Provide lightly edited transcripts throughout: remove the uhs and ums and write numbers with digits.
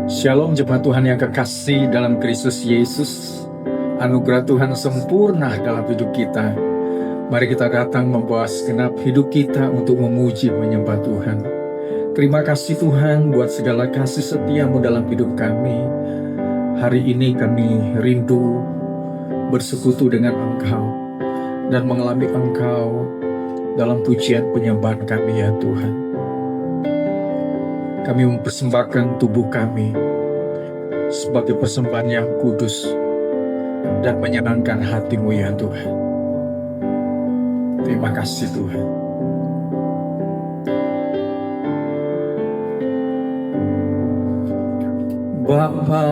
Shalom jemaat Tuhan yang kekasih dalam Kristus Yesus. Anugerah Tuhan sempurna dalam hidup kita. Mari kita datang membawa segenap hidup kita untuk memuji menyembah Tuhan. Terima kasih Tuhan buat segala kasih setiamu dalam hidup kami. Hari ini kami rindu bersekutu dengan Engkau dan mengalami Engkau dalam pujian penyembahan kami ya Tuhan. Kami mempersembahkan tubuh kami sebagai persembahan yang kudus dan menyenangkan hati-Mu ya Tuhan. Terima kasih Tuhan. Bapa,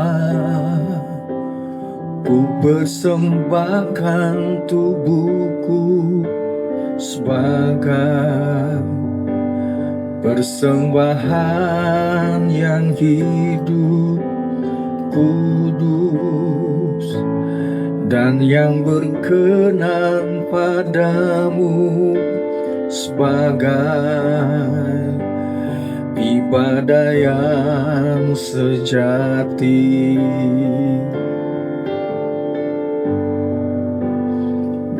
ku persembahkan tubuhku sebagai persembahan yang hidup, kudus, dan yang berkenan padamu sebagai ibadah yang sejati.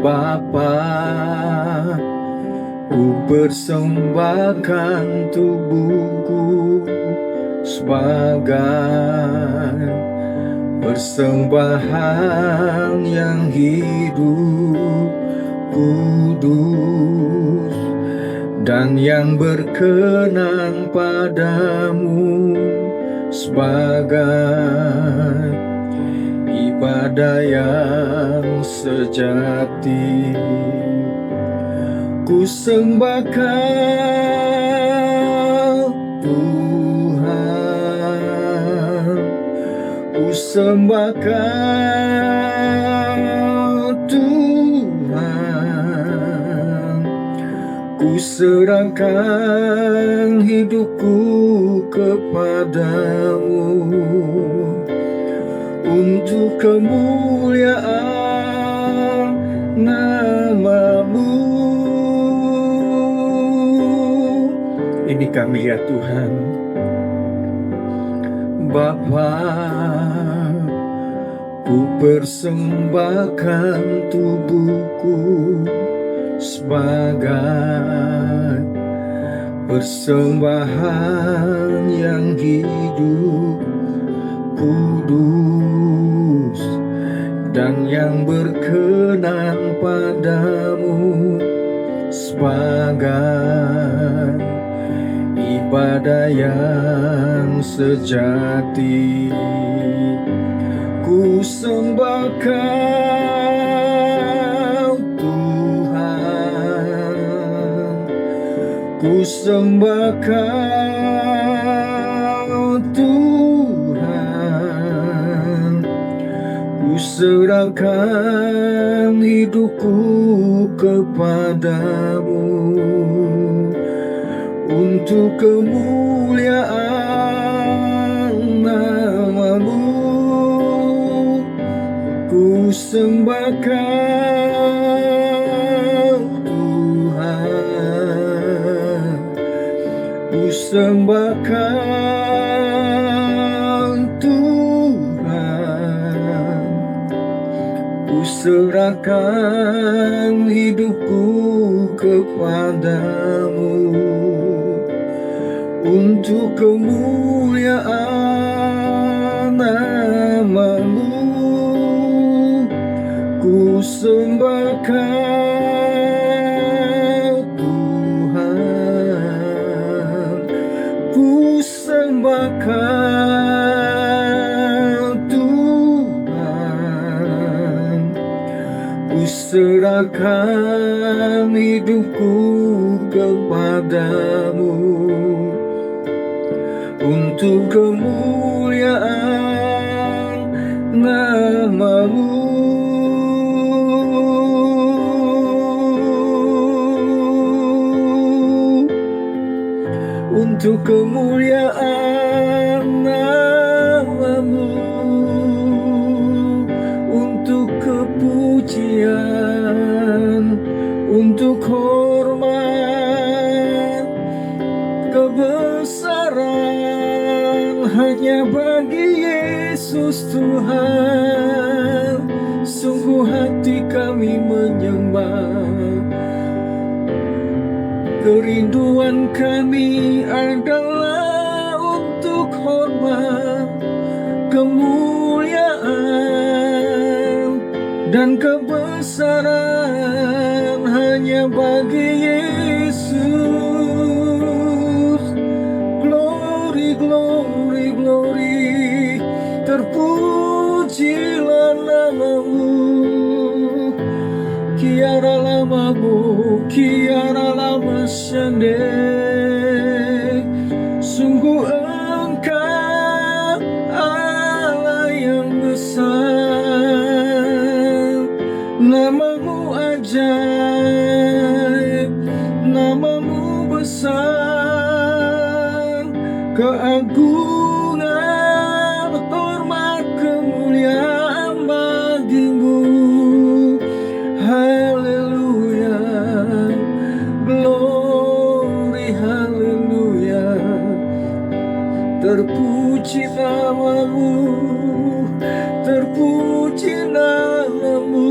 Bapa, ku persembahkan tubuhku sebagai persembahan yang hidup, kudus, dan yang berkenan padamu sebagai ibadah yang sejati. Ku sembahkan Tuhan, ku sembahkan Tuhan, ku serahkan hidupku kepadamu untuk kemuliaan nama-Mu. Ini kami ya Tuhan. Bapa, ku persembahkan tubuhku sebagai persembahan yang hidup, kudus, dan yang berkenan padamu sebagai ibadah yang sejati. Ku sembahkan Tuhan, ku sembahkan Tuhan, ku serahkan hidupku kepadamu untuk kemuliaan nama-Mu. Ku sembahkan Tuhan, ku sembahkan Tuhan, ku serahkan hidupku kepadamu untuk kemuliaan nama-Mu. Ku sembahkan Tuhan, ku sembahkan Tuhan, ku serahkan hidupku kepadamu untuk kemuliaan nama-Mu. Untuk kemuliaan nama-Mu, untuk kepujian, untuk hormat, kebesaran hanya bagi Yesus Tuhan. Sungguh hati kami menyembah. Kerinduan kami adalah untuk hormat, kemuliaan, dan kebesaran hanya bagi Yesus. Glory, glory, glory, terpujilah nama-Mu. Kiara lamamu, kiara lama syande. Sungguh Engkau Allah yang besar. Nama-Mu ajaib, nama-Mu besar. Keagungan, hormat, kemuliaan bagi-Mu. Haleluya, glory, haleluya. Terpuji nama-Mu, terpuji nama-Mu,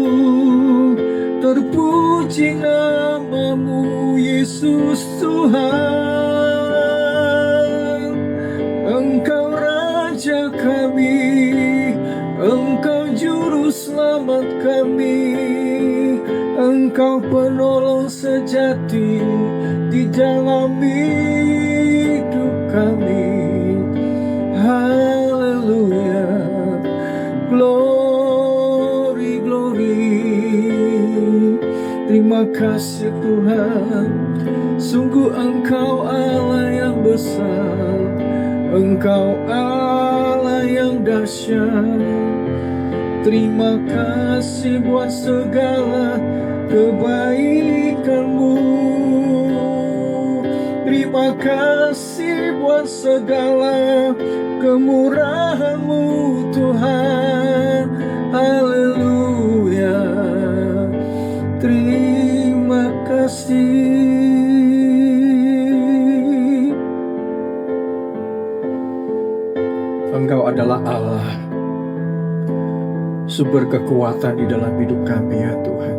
terpuji nama-Mu, Yesus Tuhan. Engkau Raja kami, Engkau Juru Selamat kami, Engkau penolong sejati di dalam hidup kami. Haleluya, glory, glory. Terima kasih Tuhan, sungguh Engkau Allah yang besar, Engkau Allah yang dahsyat. Terima kasih buat segala kebaikan-Mu. Terima kasih buat segala kemurahan-Mu Tuhan. Haleluya, terima kasih. Engkau adalah Allah, sumber kekuatan di dalam hidup kami ya Tuhan.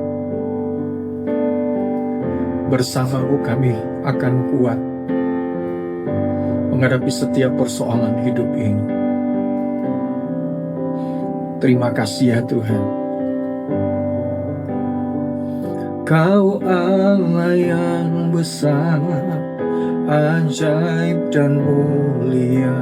Bersama-Mu kami akan kuat menghadapi setiap persoalan hidup ini. Terima kasih ya Tuhan. Kau Allah yang besar, ajaib dan mulia.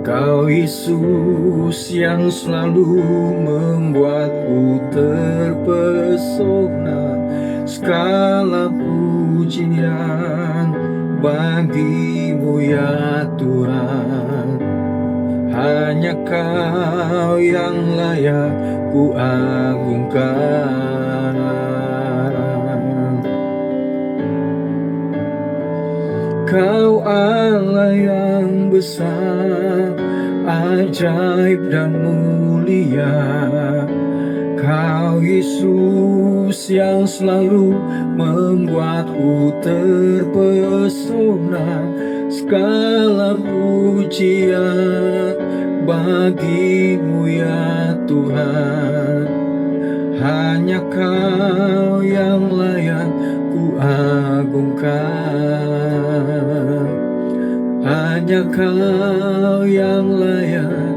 Kau Yesus yang selalu membuatku terpesona. Segala pujian bagi-Mu ya Tuhan. Hanya Kau yang layak ku agungkan. Kau Allah yang besar, ajaib dan mulia. Kau Yesus yang selalu membuatku terpesona. Segala pujian bagi-Mu ya Tuhan. Hanya Kau yang layak ku agungkan. Hanya Kau yang layak,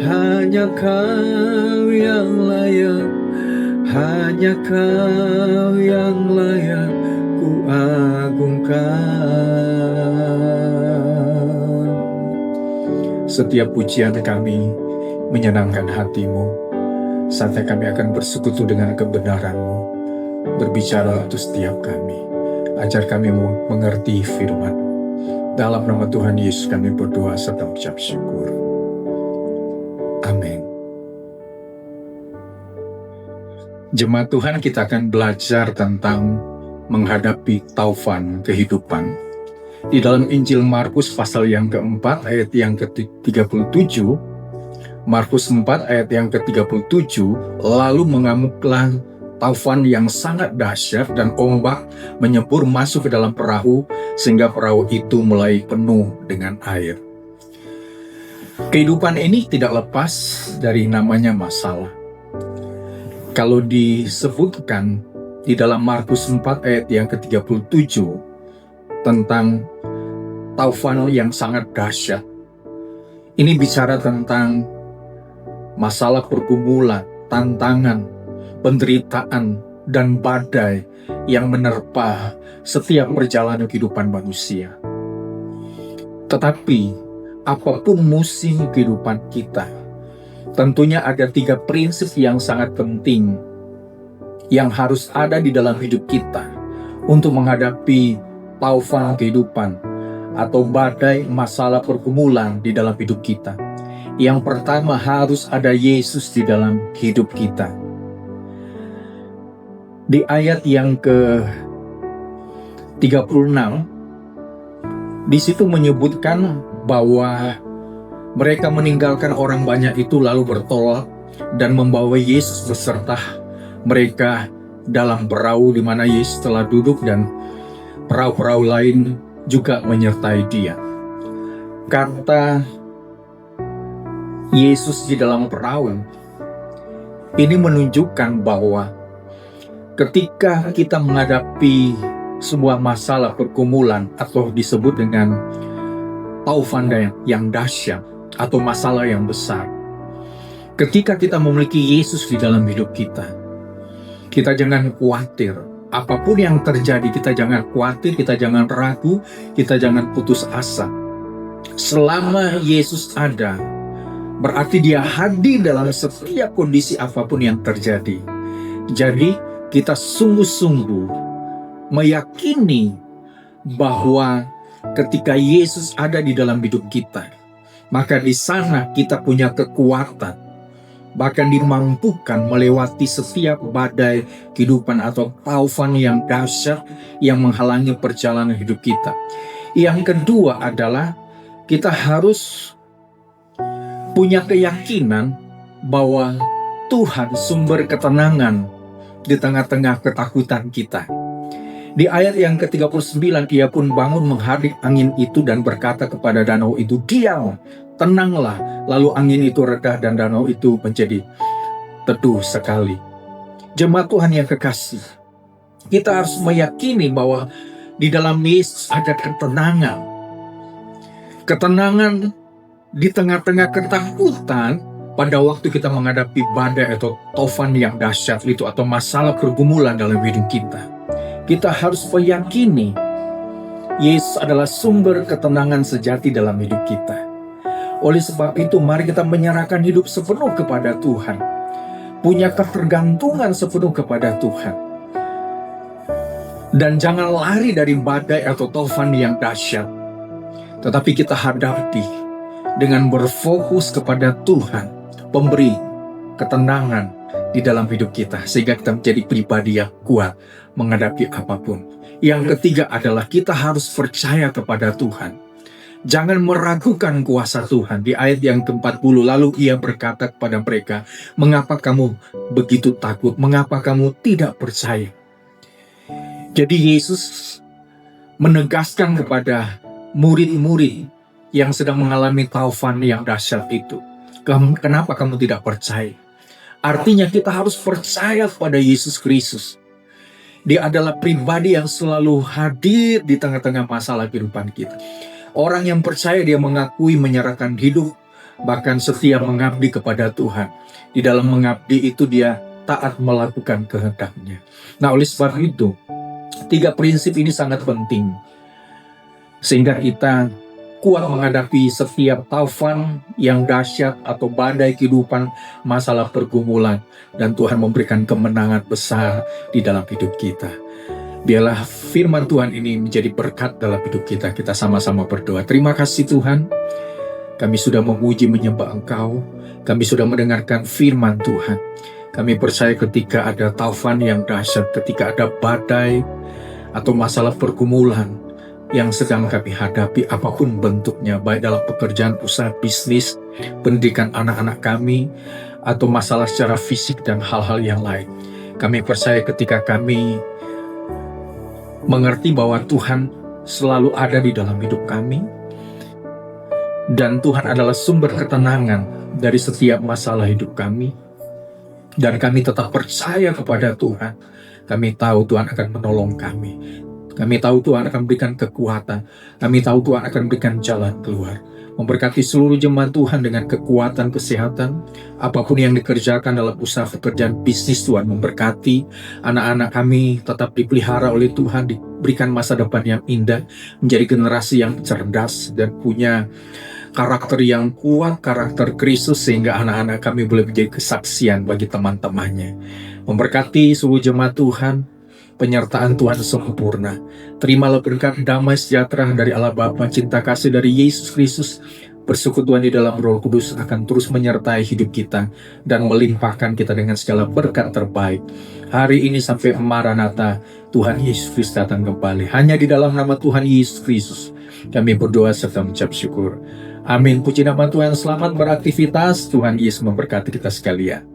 hanya Kau yang layak, hanya Kau yang layak ku agungkan. Setiap pujian kami menyenangkan hati-Mu. Saatnya kami akan bersekutu dengan kebenaran-Mu. Berbicara untuk setiap kami. Ajar kami mengerti firman. Dalam nama Tuhan Yesus kami berdoa serta mengucap syukur. Amin. Jemaat Tuhan, kita akan belajar tentang menghadapi taufan kehidupan. Di dalam Injil Markus pasal yang keempat ayat yang ke-37, Markus 4 ayat yang ke-37, lalu mengamuklah taufan yang sangat dahsyat dan ombak menyempur masuk ke dalam perahu sehingga perahu itu mulai penuh dengan air. Kehidupan ini tidak lepas dari namanya masalah. Kalau disebutkan di dalam Markus 4 ayat yang ke-37 tentang taufan yang sangat dahsyat. Ini bicara tentang masalah pergumulan, tantangan, penderitaan, dan badai yang menerpa setiap perjalanan kehidupan manusia. Tetapi apapun musim kehidupan kita, tentunya ada 3 prinsip yang sangat penting yang harus ada di dalam hidup kita untuk menghadapi taufan kehidupan atau badai masalah pergumulan di dalam hidup kita. Yang pertama, harus ada Yesus di dalam hidup kita. Di ayat yang ke-36, di situ menyebutkan bahwa mereka meninggalkan orang banyak itu lalu bertolak dan membawa Yesus beserta mereka dalam perahu di mana Yesus telah duduk, dan perahu-perahu lain juga menyertai dia. Kata Yesus di dalam perahu ini menunjukkan bahwa ketika kita menghadapi sebuah masalah pergumulan atau disebut dengan taufan yang dahsyat atau masalah yang besar, ketika kita memiliki Yesus di dalam hidup kita, kita jangan khawatir. Apapun yang terjadi, kita jangan khawatir, kita jangan ragu, kita jangan putus asa. Selama Yesus ada, berarti dia hadir dalam setiap kondisi apapun yang terjadi. Jadi kita sungguh-sungguh meyakini bahwa ketika Yesus ada di dalam hidup kita, maka di sana kita punya kekuatan, bahkan dimampukan melewati setiap badai kehidupan atau taufan yang dahsyat yang menghalangi perjalanan hidup kita. Yang kedua adalah kita harus punya keyakinan bahwa Tuhan sumber ketenangan di tengah-tengah ketakutan kita. Di ayat yang ke-39, ia pun bangun menghadap angin itu dan berkata kepada danau itu, "Diam, tenanglah." Lalu angin itu reda dan danau itu menjadi teduh sekali. Jemaat Tuhan yang kekasih, kita harus meyakini bahwa di dalam Yesus ada ketenangan. Ketenangan di tengah-tengah ketakutan pada waktu kita menghadapi badai atau taufan yang dahsyat itu atau masalah pergumulan dalam hidup kita. Kita harus meyakini Yesus adalah sumber ketenangan sejati dalam hidup kita. Oleh sebab itu, mari kita menyerahkan hidup sepenuh kepada Tuhan. Punya ketergantungan sepenuh kepada Tuhan. Dan jangan lari dari badai atau taufan yang dahsyat. Tetapi kita hadapi dengan berfokus kepada Tuhan, pemberi ketenangan di dalam hidup kita, sehingga kita menjadi pribadi yang kuat menghadapi apapun. Yang ketiga adalah kita harus percaya kepada Tuhan. Jangan meragukan kuasa Tuhan. Di ayat yang ke-40, lalu ia berkata kepada mereka, "Mengapa kamu begitu takut? Mengapa kamu tidak percaya?" Jadi Yesus menegaskan kepada murid-murid yang sedang mengalami taufan yang dahsyat itu, "Kenapa kamu tidak percaya?" Artinya kita harus percaya kepada Yesus Kristus. Dia adalah pribadi yang selalu hadir di tengah-tengah masalah kehidupan kita. Orang yang percaya, dia mengakui menyerahkan hidup, bahkan setia mengabdi kepada Tuhan. Di dalam mengabdi itu dia taat melakukan kehendak-Nya. Nah, oleh sebab itu, 3 prinsip ini sangat penting, sehingga kita kuat menghadapi setiap taufan yang dahsyat atau badai kehidupan, masalah pergumulan, dan Tuhan memberikan kemenangan besar di dalam hidup kita. Biarlah firman Tuhan ini menjadi berkat dalam hidup kita. Kita sama-sama berdoa. Terima kasih Tuhan, kami sudah memuji menyembah Engkau, kami sudah mendengarkan firman Tuhan. Kami percaya ketika ada taufan yang dahsyat, ketika ada badai atau masalah pergumulan yang sedang kami hadapi, apapun bentuknya, baik dalam pekerjaan, usaha, bisnis, pendidikan anak-anak kami, atau masalah secara fisik dan hal-hal yang lain. Kami percaya ketika kami mengerti bahwa Tuhan selalu ada di dalam hidup kami, Dan Tuhan adalah sumber ketenangan dari setiap masalah hidup kami. Dan kami tetap percaya kepada Tuhan. Kami tahu Tuhan akan menolong kami. Kami tahu Tuhan akan berikan kekuatan. Kami tahu Tuhan akan berikan jalan keluar. Memberkati seluruh jemaat Tuhan dengan kekuatan, kesehatan. Apapun yang dikerjakan dalam usaha pekerjaan bisnis, Tuhan memberkati. Anak-anak kami tetap dipelihara oleh Tuhan, diberikan masa depan yang indah, menjadi generasi yang cerdas dan punya karakter yang kuat, karakter Kristus, sehingga anak-anak kami boleh menjadi kesaksian bagi teman-temannya. Memberkati seluruh jemaat Tuhan, penyertaan Tuhan sempurna. Terimalah berkat damai sejahtera dari Allah Bapa, cinta kasih dari Yesus Kristus, persekutuan di dalam Roh Kudus akan terus menyertai hidup kita dan melimpahkan kita dengan segala berkat terbaik. Hari ini sampai Maranatha, Tuhan Yesus Kristus datang kembali. Hanya di dalam nama Tuhan Yesus Kristus kami berdoa serta mengucap syukur. Amin. Puji nama Tuhan. Selamat beraktivitas. Tuhan Yesus memberkati kita sekalian.